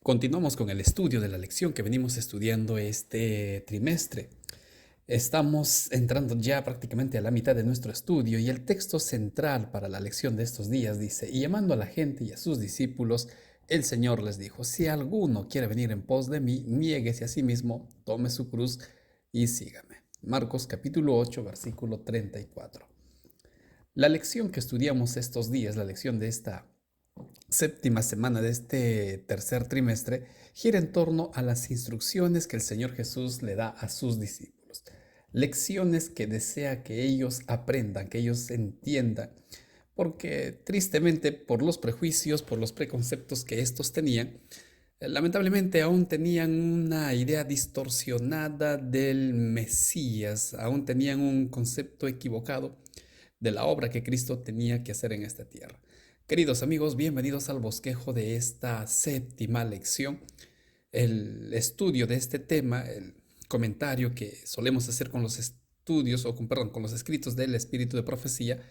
Continuamos con el estudio de la lección que venimos estudiando este trimestre. Estamos entrando ya prácticamente a la mitad de nuestro estudio y el texto central para la lección de estos días dice, y llamando a la gente y a sus discípulos, el Señor les dijo, si alguno quiere venir en pos de mí, niéguese a sí mismo, tome su cruz y sígame. Marcos capítulo 8, versículo 34. La lección que estudiamos estos días, la lección de esta séptima semana de este tercer trimestre, gira en torno a las instrucciones que el Señor Jesús le da a sus discípulos. Lecciones que desea que ellos aprendan, que ellos entiendan, porque tristemente por los prejuicios, por los preconceptos que estos tenían, lamentablemente aún tenían una idea distorsionada del Mesías, aún tenían un concepto equivocado de la obra que Cristo tenía que hacer en esta tierra. Queridos amigos, bienvenidos al bosquejo de esta séptima lección. El estudio de este tema, el comentario que solemos hacer con los estudios, con los escritos del Espíritu de Profecía,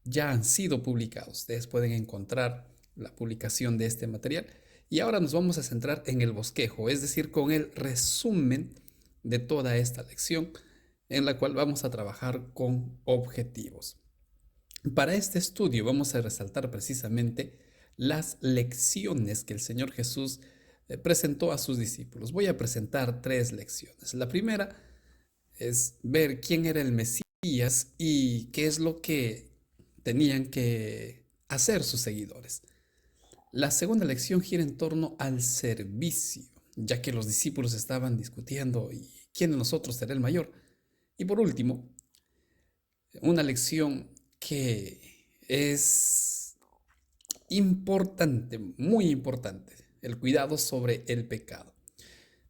ya han sido publicados. Ustedes pueden encontrar la publicación de este material. Y ahora nos vamos a centrar en el bosquejo, es decir, con el resumen de toda esta lección, en la cual vamos a trabajar con objetivos. Para este estudio vamos a resaltar precisamente las lecciones que el Señor Jesús presentó a sus discípulos. Voy a presentar 3 lecciones. La primera es ver quién era el Mesías y qué es lo que tenían que hacer sus seguidores. La segunda lección gira en torno al servicio, ya que los discípulos estaban discutiendo ¿y quién de nosotros será el mayor? Y por último, una lección que es importante, muy importante, el cuidado sobre el pecado.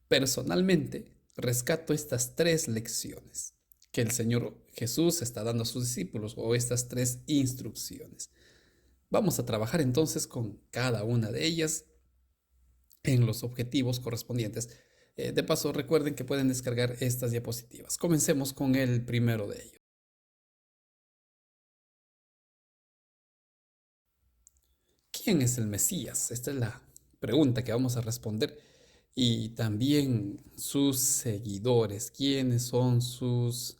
Personalmente, rescato estas 3 lecciones que el Señor Jesús está dando a sus discípulos, o estas 3 instrucciones. Vamos a trabajar entonces con cada una de ellas en los objetivos correspondientes. De paso, recuerden que pueden descargar estas diapositivas. Comencemos con el primero de ellos. ¿Quién es el Mesías? Esta es la pregunta que vamos a responder. Y también sus seguidores. ¿Quiénes son sus...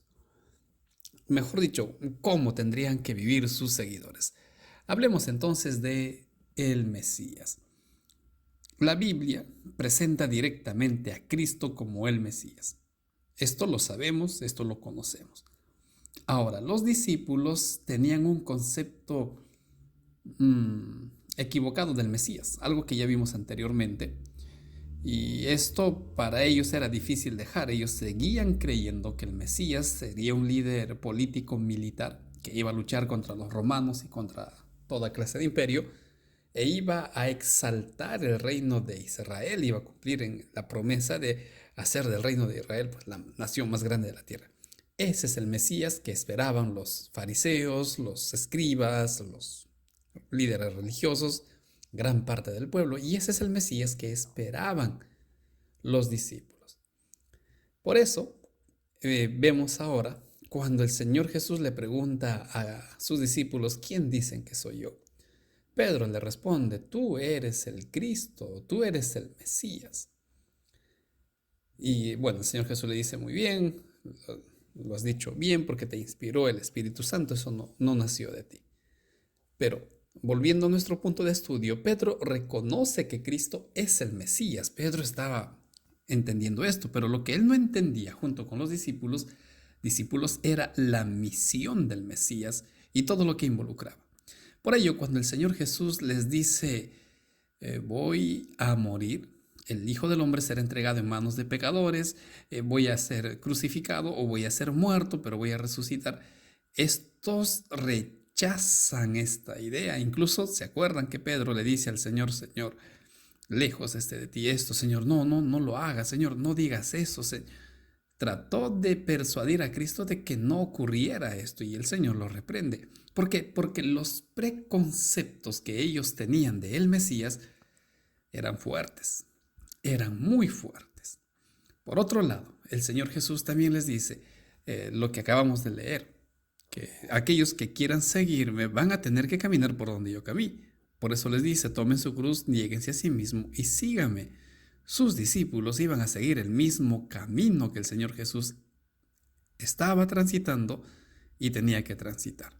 Mejor dicho, cómo tendrían que vivir sus seguidores? Hablemos entonces de el Mesías. La Biblia presenta directamente a Cristo como el Mesías. Esto lo sabemos, esto lo conocemos. Ahora, los discípulos tenían un concepto equivocado del Mesías, algo que ya vimos anteriormente. Y esto para ellos era difícil dejar. Ellos seguían creyendo que el Mesías sería un líder político militar que iba a luchar contra los romanos y contra toda clase de imperio e iba a exaltar el reino de Israel, iba a cumplir en la promesa de hacer del reino de Israel pues, la nación más grande de la tierra. Ese es el Mesías que esperaban los fariseos, los escribas, los líderes religiosos, gran parte del pueblo, y ese es el Mesías que esperaban los discípulos. Por eso vemos ahora cuando el Señor Jesús le pregunta a sus discípulos, ¿quién dicen que soy yo? Pedro le responde, tú eres el Cristo, tú eres el Mesías. Y bueno, el Señor Jesús le dice, muy bien, lo has dicho bien porque te inspiró el Espíritu Santo, eso no nació de ti. Pero volviendo a nuestro punto de estudio, Pedro reconoce que Cristo es el Mesías. Pedro estaba entendiendo esto, pero lo que él no entendía junto con los discípulos era la misión del Mesías y todo lo que involucraba. Por ello, cuando el Señor Jesús les dice, voy a morir, el Hijo del Hombre será entregado en manos de pecadores, voy a ser crucificado o voy a ser muerto, pero voy a resucitar, estos rechazan esta idea. Incluso se acuerdan que Pedro le dice al Señor, Señor, lejos de ti esto, Señor, no lo hagas, Señor, no digas eso. Trató de persuadir a Cristo de que no ocurriera esto y el Señor lo reprende. ¿Por qué? Porque los preconceptos que ellos tenían de el Mesías eran fuertes, eran muy fuertes. Por otro lado, el Señor Jesús también les dice lo que acabamos de leer, que aquellos que quieran seguirme van a tener que caminar por donde yo caminé. Por eso les dice, tomen su cruz, niéguense a sí mismo y síganme. sus discípulos iban a seguir el mismo camino que el Señor Jesús estaba transitando y tenía que transitar.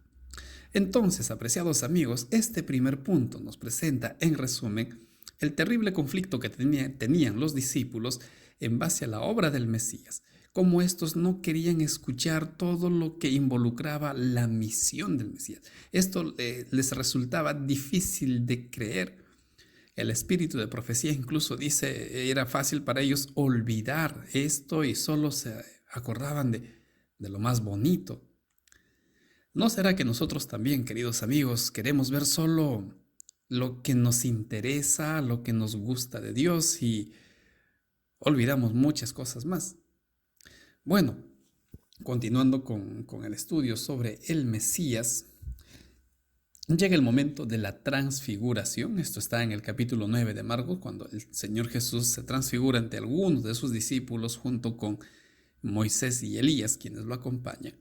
Entonces, apreciados amigos, este primer punto nos presenta, en resumen, el terrible conflicto que tenían los discípulos en base a la obra del Mesías, como estos no querían escuchar todo lo que involucraba la misión del Mesías. Esto les resultaba difícil de creer. El espíritu de profecía incluso dice, era fácil para ellos olvidar esto y solo se acordaban de lo más bonito. ¿No será que nosotros también, queridos amigos, queremos ver solo lo que nos interesa, lo que nos gusta de Dios y olvidamos muchas cosas más? Bueno, continuando con el estudio sobre el Mesías, llega el momento de la transfiguración. Esto está en el capítulo 9 de Marcos, cuando el Señor Jesús se transfigura ante algunos de sus discípulos junto con Moisés y Elías, quienes lo acompañan.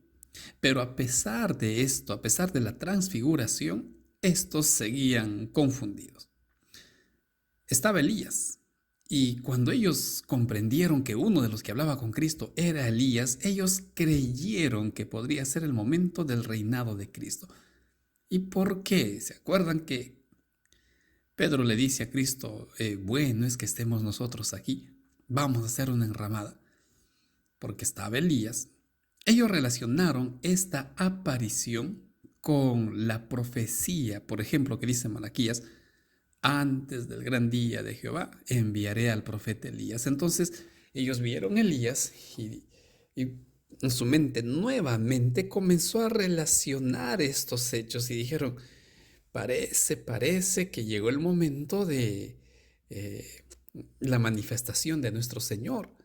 Pero a pesar de esto, a pesar de la transfiguración, estos seguían confundidos. Estaba Elías, y cuando ellos comprendieron que uno de los que hablaba con Cristo era Elías, ellos creyeron que podría ser el momento del reinado de Cristo. ¿Y por qué? ¿Se acuerdan que Pedro le dice a Cristo, bueno, es que estemos nosotros aquí, vamos a hacer una enramada? Porque estaba Elías. Ellos relacionaron esta aparición con la profecía, por ejemplo, que dice Malaquías, antes del gran día de Jehová enviaré al profeta Elías. Entonces ellos vieron a Elías y en su mente nuevamente comenzó a relacionar estos hechos y dijeron, parece que llegó el momento de la manifestación de nuestro Señor.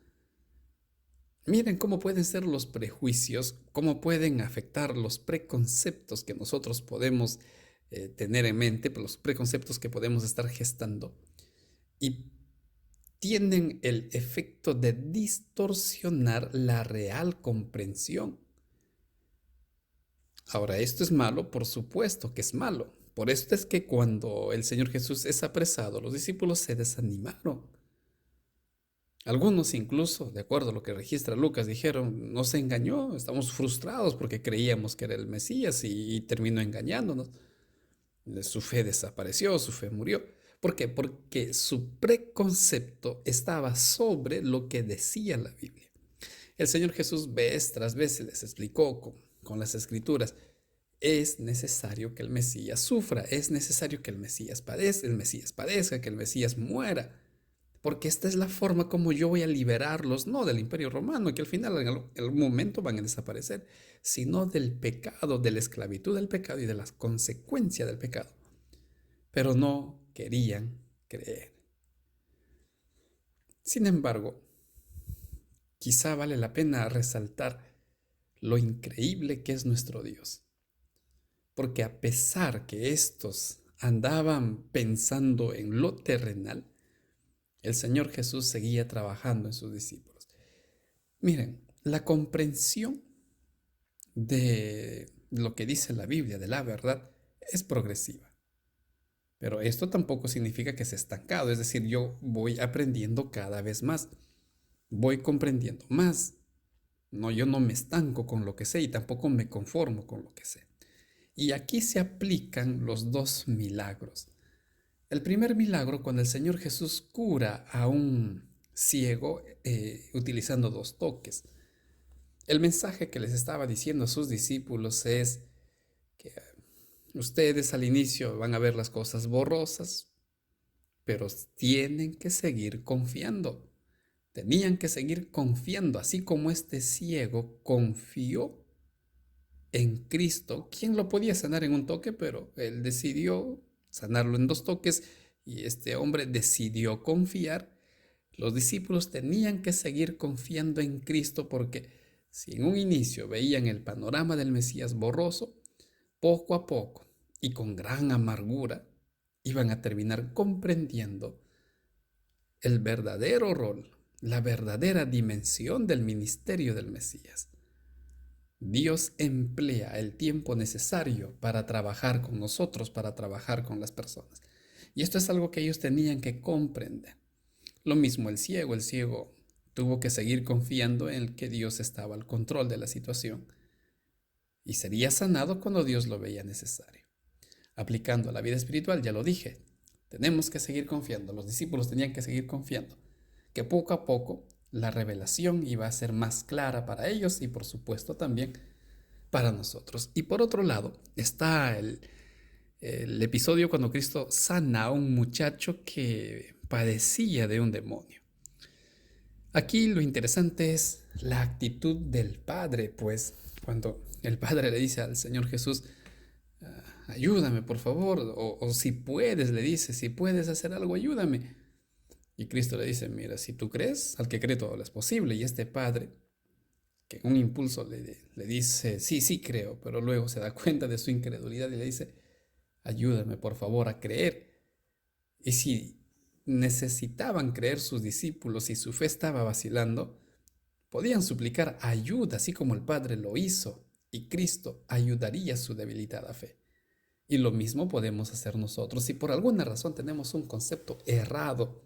Miren cómo pueden ser los prejuicios, cómo pueden afectar los preconceptos que nosotros podemos tener en mente, los preconceptos que podemos estar gestando, y tienen el efecto de distorsionar la real comprensión. Ahora, ¿esto es malo? Por supuesto que es malo. Por esto es que cuando el Señor Jesús es apresado, los discípulos se desanimaron. Algunos incluso, de acuerdo a lo que registra Lucas, dijeron, nos engañó, estamos frustrados porque creíamos que era el Mesías y terminó engañándonos. Su fe desapareció, su fe murió. ¿Por qué? Porque su preconcepto estaba sobre lo que decía la Biblia. El Señor Jesús vez tras vez les explicó con las Escrituras, es necesario que el Mesías sufra, es necesario que el Mesías padezca, que el Mesías muera. Porque esta es la forma como yo voy a liberarlos, no del Imperio Romano, que al final en algún momento van a desaparecer, sino del pecado, de la esclavitud del pecado y de las consecuencias del pecado. Pero no querían creer. Sin embargo, quizá vale la pena resaltar lo increíble que es nuestro Dios. Porque a pesar que estos andaban pensando en lo terrenal, el Señor Jesús seguía trabajando en sus discípulos. Miren, la comprensión de lo que dice la Biblia, de la verdad, es progresiva. Pero esto tampoco significa que sea estancado, es decir, yo voy aprendiendo cada vez más, voy comprendiendo más. No, yo no me estanco con lo que sé y tampoco me conformo con lo que sé. Y aquí se aplican los dos milagros. El primer milagro, cuando el Señor Jesús cura a un ciego utilizando 2 toques. El mensaje que les estaba diciendo a sus discípulos es que ustedes al inicio van a ver las cosas borrosas, pero tienen que seguir confiando. Tenían que seguir confiando, así como este ciego confió en Cristo, quien lo podía sanar en un toque, pero él decidió sanarlo en 2 toques y este hombre decidió confiar. Los discípulos tenían que seguir confiando en Cristo porque si en un inicio veían el panorama del Mesías borroso, poco a poco y con gran amargura iban a terminar comprendiendo el verdadero rol, la verdadera dimensión del ministerio del Mesías. Dios emplea el tiempo necesario para trabajar con nosotros, para trabajar con las personas. Y esto es algo que ellos tenían que comprender. Lo mismo el ciego tuvo que seguir confiando en que Dios estaba al control de la situación y sería sanado cuando Dios lo veía necesario. Aplicando a la vida espiritual, ya lo dije, tenemos que seguir confiando, los discípulos tenían que seguir confiando, que poco a poco la revelación iba a ser más clara para ellos y por supuesto también para nosotros. Y por otro lado está el episodio cuando Cristo sana a un muchacho que padecía de un demonio. Aquí lo interesante es la actitud del Padre, pues cuando el Padre le dice al Señor Jesús, ayúdame por favor, o si puedes, le dice, si puedes hacer algo, ayúdame. Y Cristo le dice, mira, si tú crees, al que cree todo lo es posible. Y este Padre, que en un impulso le dice, sí, sí creo, pero luego se da cuenta de su incredulidad y le dice, ayúdame por favor a creer. Y si necesitaban creer sus discípulos y su fe estaba vacilando, podían suplicar ayuda, así como el Padre lo hizo, y Cristo ayudaría su debilitada fe. Y lo mismo podemos hacer nosotros. Si por alguna razón tenemos un concepto errado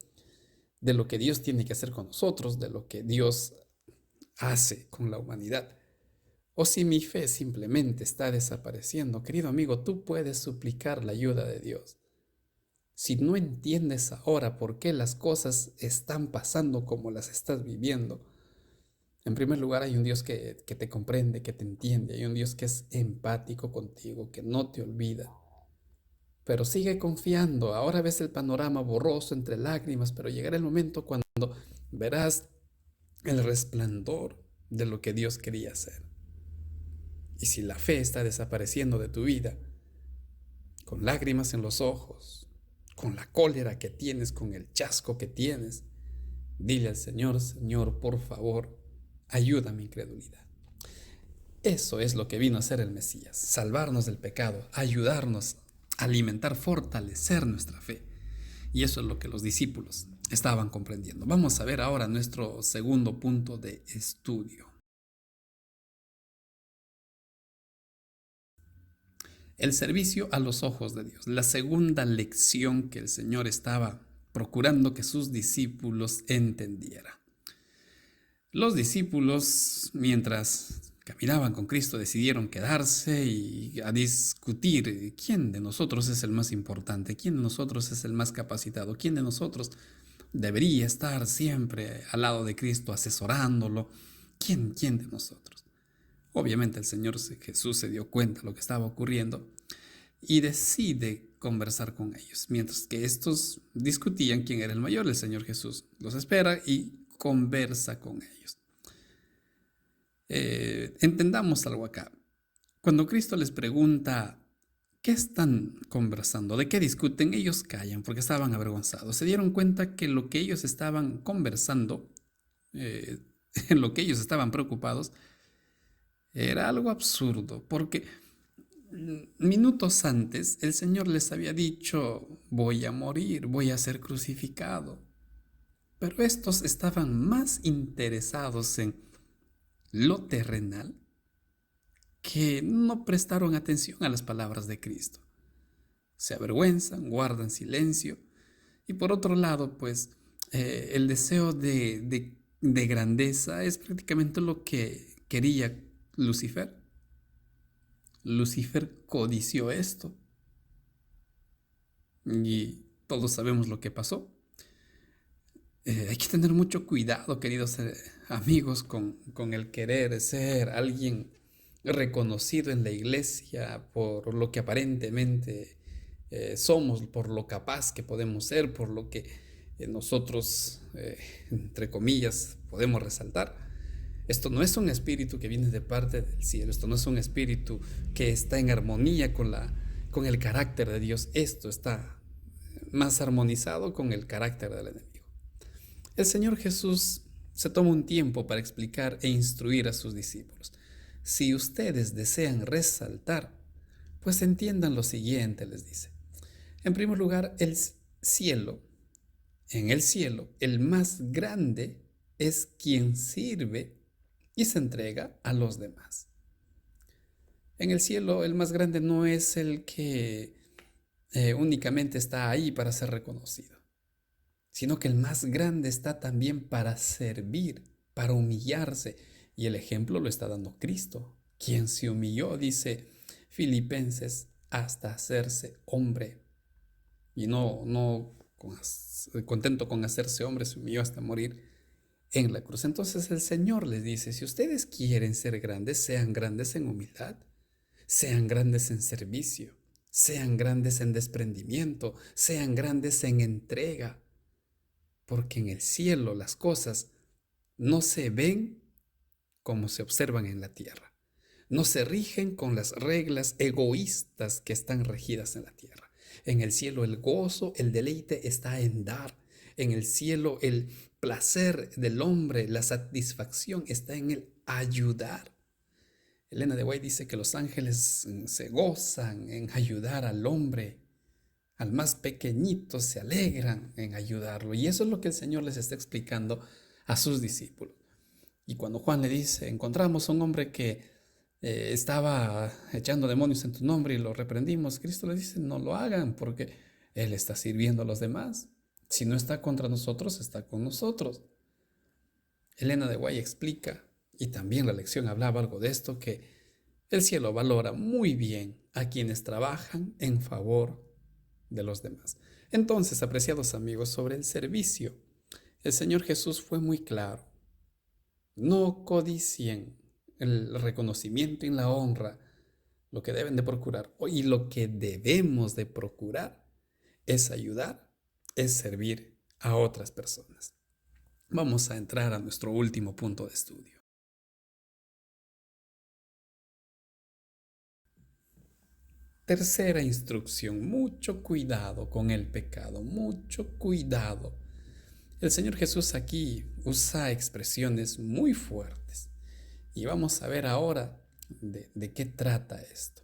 de lo que Dios tiene que hacer con nosotros, de lo que Dios hace con la humanidad, o si mi fe simplemente está desapareciendo, querido amigo, tú puedes suplicar la ayuda de Dios. Si no entiendes ahora por qué las cosas están pasando como las estás viviendo, en primer lugar hay un Dios que te comprende, que te entiende, hay un Dios que es empático contigo, que no te olvida. Pero sigue confiando, ahora ves el panorama borroso entre lágrimas, pero llegará el momento cuando verás el resplandor de lo que Dios quería hacer. Y si la fe está desapareciendo de tu vida, con lágrimas en los ojos, con la cólera que tienes, con el chasco que tienes, dile al Señor, Señor, por favor, ayuda a mi incredulidad. Eso es lo que vino a hacer el Mesías, salvarnos del pecado, ayudarnos a alimentar, fortalecer nuestra fe. Y eso es lo que los discípulos estaban comprendiendo. Vamos a ver ahora nuestro segundo punto de estudio. El servicio a los ojos de Dios. La segunda lección que el Señor estaba procurando que sus discípulos entendieran. Los discípulos, mientras caminaban con Cristo, decidieron quedarse y a discutir quién de nosotros es el más importante, quién de nosotros es el más capacitado, quién de nosotros debería estar siempre al lado de Cristo asesorándolo, quién de nosotros. Obviamente el Señor Jesús se dio cuenta de lo que estaba ocurriendo y decide conversar con ellos. Mientras que estos discutían quién era el mayor, el Señor Jesús los espera y conversa con ellos. Entendamos algo acá. Cuando Cristo les pregunta ¿qué están conversando? ¿De qué discuten? Ellos callan porque estaban avergonzados. Se dieron cuenta que lo que ellos estaban conversando, en lo que ellos estaban preocupados, era algo absurdo, porque minutos antes el Señor les había dicho, voy a morir, voy a ser crucificado. Pero estos estaban más interesados en lo terrenal que no prestaron atención a las palabras de Cristo. Se avergüenzan, guardan silencio. Y por otro lado, pues el deseo de grandeza es prácticamente lo que quería Lucifer. Lucifer codició esto. Y todos sabemos lo que pasó. Hay que tener mucho cuidado, queridos amigos, con el querer ser alguien reconocido en la iglesia por lo que aparentemente somos, por lo capaz que podemos ser, por lo que nosotros, entre comillas, podemos resaltar. Esto no es un espíritu que viene de parte del cielo, esto no es un espíritu que está en armonía con el carácter de Dios, esto está más armonizado con el carácter del enemigo. El Señor Jesús se toma un tiempo para explicar e instruir a sus discípulos. Si ustedes desean resaltar, pues entiendan lo siguiente, les dice. En primer lugar, en el cielo, el más grande es quien sirve y se entrega a los demás. En el cielo, el más grande no es el que únicamente está ahí para ser reconocido, sino que el más grande está también para servir, para humillarse. Y el ejemplo lo está dando Cristo, quien se humilló, dice Filipenses, hasta hacerse hombre. Y contento con hacerse hombre, se humilló hasta morir en la cruz. Entonces el Señor les dice, si ustedes quieren ser grandes, sean grandes en humildad, sean grandes en servicio, sean grandes en desprendimiento, sean grandes en entrega, porque en el cielo las cosas no se ven como se observan en la tierra. No se rigen con las reglas egoístas que están regidas en la tierra. En el cielo el gozo, el deleite está en dar. En el cielo el placer del hombre, la satisfacción está en el ayudar. Elena de White dice que los ángeles se gozan en ayudar al hombre, al más pequeñito se alegran en ayudarlo. Y eso es lo que el Señor les está explicando a sus discípulos. Y cuando Juan le dice, encontramos a un hombre que estaba echando demonios en tu nombre y lo reprendimos, Cristo le dice, no lo hagan porque Él está sirviendo a los demás. Si no está contra nosotros, está con nosotros. Elena de Guay explica, y también la lección hablaba algo de esto, que el cielo valora muy bien a quienes trabajan en favor de los demás. Entonces, apreciados amigos, sobre el servicio, el Señor Jesús fue muy claro. No codicien el reconocimiento y la honra. Lo que deben de procurar y lo que debemos de procurar es ayudar, es servir a otras personas. Vamos a entrar a nuestro último punto de estudio. Tercera instrucción, mucho cuidado con el pecado, mucho cuidado. El Señor Jesús aquí usa expresiones muy fuertes y vamos a ver ahora de qué trata esto.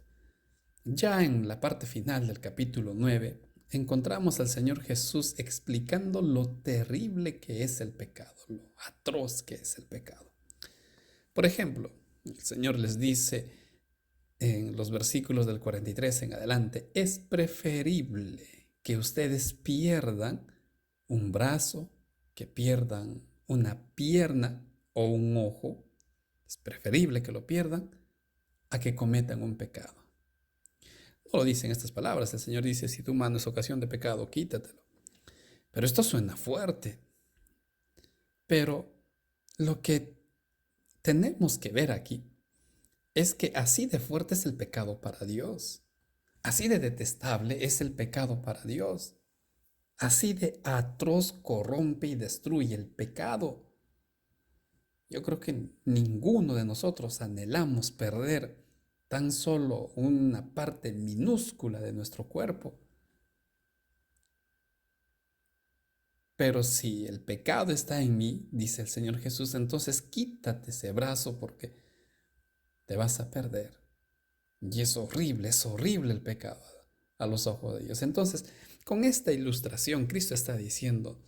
Ya en la parte final del capítulo 9 encontramos al Señor Jesús explicando lo terrible que es el pecado, lo atroz que es el pecado. Por ejemplo, el Señor les dice en los versículos del 43 en adelante, es preferible que ustedes pierdan un brazo, que pierdan una pierna o un ojo, es preferible que lo pierdan a que cometan un pecado. No lo dicen estas palabras, el Señor dice, si tu mano es ocasión de pecado, quítatelo. Pero esto suena fuerte. Pero lo que tenemos que ver aquí es que así de fuerte es el pecado para Dios. Así de detestable es el pecado para Dios. Así de atroz corrompe y destruye el pecado. Yo creo que ninguno de nosotros anhelamos perder tan solo una parte minúscula de nuestro cuerpo. Pero si el pecado está en mí, dice el Señor Jesús, entonces quítate ese brazo porque te vas a perder. Y es horrible el pecado a los ojos de Dios. Entonces, con esta ilustración, Cristo está diciendo,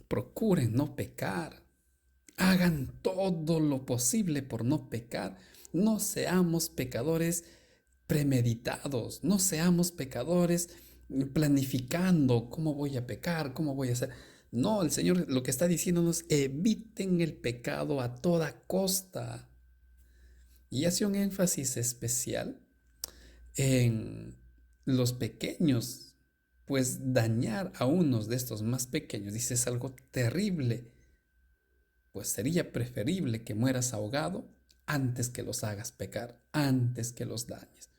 procuren no pecar. Hagan todo lo posible por no pecar. No seamos pecadores premeditados. No seamos pecadores planificando cómo voy a pecar, cómo voy a hacer. No, el Señor lo que está diciéndonos, eviten el pecado a toda costa. Y hace un énfasis especial en los pequeños, pues dañar a unos de estos más pequeños, dice, es algo terrible, pues sería preferible que mueras ahogado antes que los hagas pecar, antes que los dañes.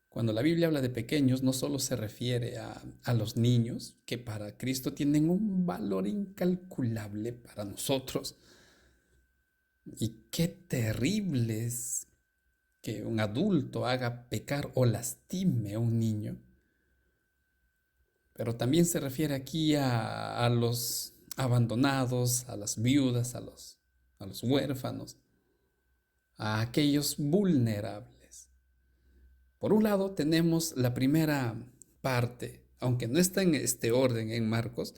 Cuando la Biblia habla de pequeños, no solo se refiere a los niños, que para Cristo tienen un valor incalculable para nosotros. Y qué terrible es que un adulto haga pecar o lastime a un niño. Pero también se refiere aquí a los abandonados, a las viudas, a los huérfanos, a aquellos vulnerables. Por un lado tenemos la primera parte, aunque no está en este orden en Marcos,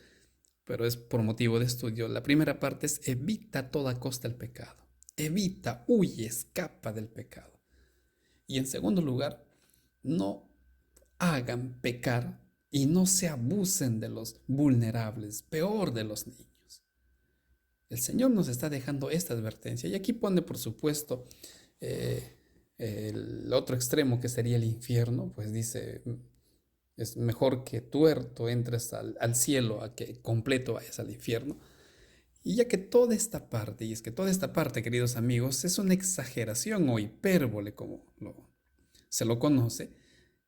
pero es por motivo de estudio. La primera parte es evita a toda costa el pecado. Evita, huye, escapa del pecado. Y en segundo lugar, no hagan pecar y no se abusen de los vulnerables, peor de los niños. El Señor nos está dejando esta advertencia y aquí pone, por supuesto, el otro extremo que sería el infierno, pues dice, es mejor que tuerto entres al cielo a que completo vayas al infierno. Y ya que toda esta parte, y es que toda esta parte, queridos amigos, es una exageración o hipérbole, como se lo conoce,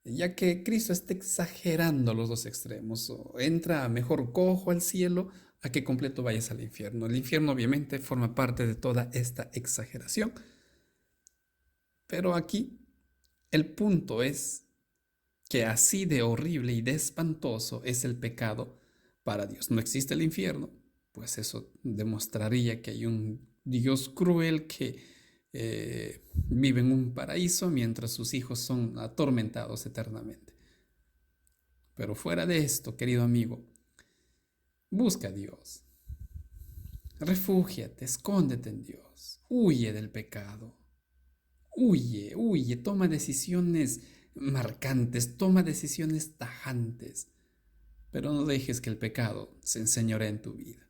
ya que Cristo está exagerando los dos extremos, o entra mejor cojo al cielo a que completo vayas al infierno. El infierno obviamente forma parte de toda esta exageración, pero aquí el punto es que así de horrible y de espantoso es el pecado para Dios. No existe el infierno, pues eso demostraría que hay un Dios cruel que vive en un paraíso mientras sus hijos son atormentados eternamente. Pero fuera de esto, querido amigo, busca a Dios, refúgiate, escóndete en Dios, huye del pecado, huye, toma decisiones marcantes, toma decisiones tajantes, pero no dejes que el pecado se enseñoree en tu vida.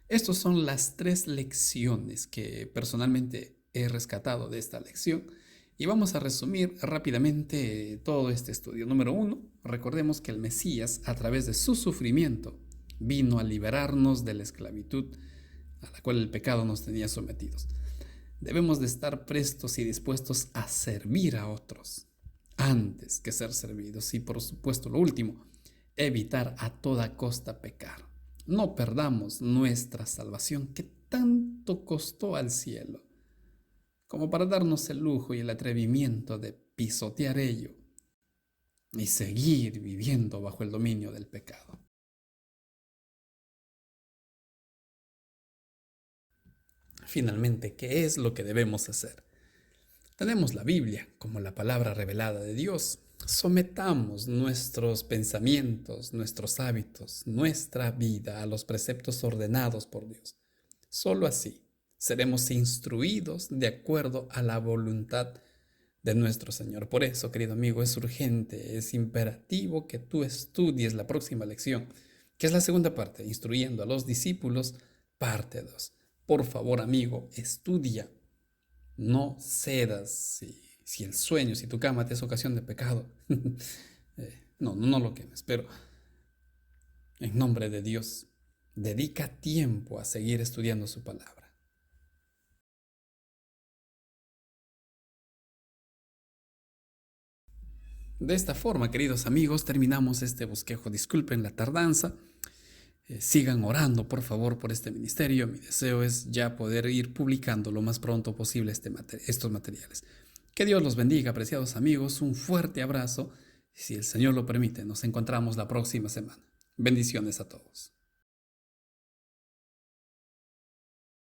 Estas son las 3 lecciones que personalmente he rescatado de esta lección y vamos a resumir rápidamente todo este estudio. Número 1, recordemos que el Mesías, a través de su sufrimiento, vino a liberarnos de la esclavitud a la cual el pecado nos tenía sometidos. Debemos de estar prestos y dispuestos a servir a otros antes que ser servidos. Y por supuesto, lo último, evitar a toda costa pecar. No perdamos nuestra salvación que tanto costó al cielo, como para darnos el lujo y el atrevimiento de pisotear ello y seguir viviendo bajo el dominio del pecado. Finalmente, ¿qué es lo que debemos hacer? Tenemos la Biblia como la palabra revelada de Dios. Sometamos nuestros pensamientos, nuestros hábitos, nuestra vida a los preceptos ordenados por Dios. Solo así seremos instruidos de acuerdo a la voluntad de nuestro Señor. Por eso, querido amigo, es urgente, es imperativo que tú estudies la próxima lección, que es la segunda parte, instruyendo a los discípulos, parte 2. Por favor, amigo, estudia. No cedas si el sueño, si tu cama te es ocasión de pecado. No lo quemes, pero en nombre de Dios, dedica tiempo a seguir estudiando su palabra. De esta forma, queridos amigos, terminamos este bosquejo. Disculpen la tardanza. Sigan orando, por favor, por este ministerio. Mi deseo es ya poder ir publicando lo más pronto posible estos materiales. Que Dios los bendiga, apreciados amigos. Un fuerte abrazo. Si el Señor lo permite, nos encontramos la próxima semana. Bendiciones a todos.